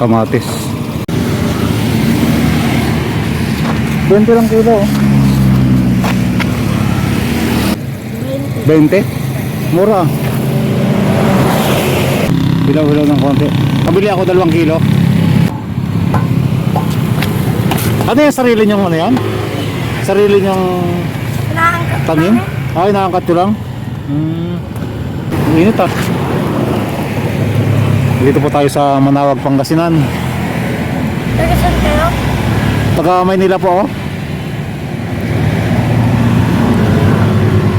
kamatis. 20 lang kilo. 20? Mura. Hilaw-hilaw ng konti. Kabili ako 2 kilo. Ano yung sarili nyong ano yan? Sarili nyong tanim? Ay, naangkat ko lang. Init ah. Dito po tayo sa Manawag, Pangasinan. Taga-saan kayo? Taga Maynila po oh.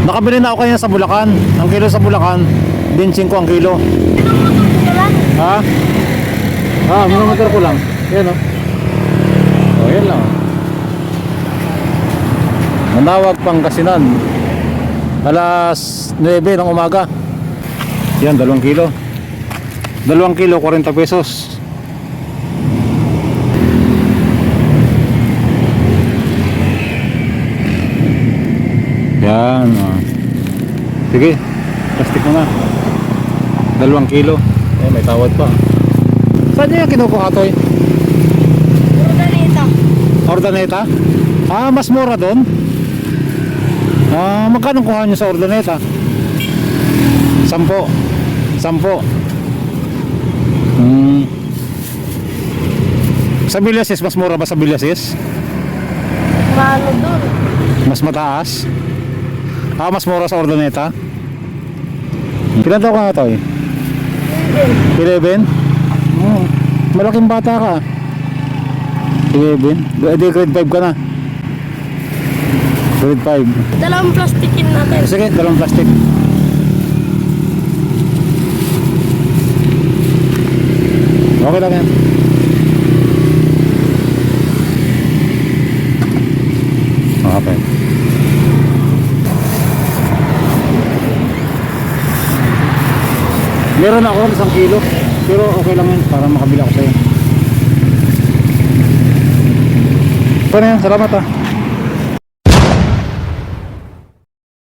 Nakabili na ako kanya sa Bulacan. Ang kilo sa Bulacan 25 ang kilo. Ha? Minumotor ko lang. Yan oh. Oh, yan lang. Manawag, Pangasinan. Alas 9 ng umaga. Yan, 2 kilo. 2 kilo, 40 pesos. Yan oh. Sige, plastic mo na. 2 kilo. Eh, may tawad pa. Saan niya kinukuha to eh? Ordaneta. Ordaneta? Ah, mas mura doon? Ah, magkano kuha nyo sa Ordaneta? 10. 10. Sa Villasis, mas mura ba sa Villasis? Paano doon? Mas mataas? Ah, mas mura sa Ordaneta? Pilan daw ka nga to eh? 11? Oh, malaking bata ka. 11? Di grade 5 ka na. Grade 5. 2 plastikin natin. Sige, 2 plastic. Okay lang yan. Okay. Meron ako 1 kilo. Pero okay lang yan para makabila ko sa'yo. Paano yan? Salamat ah.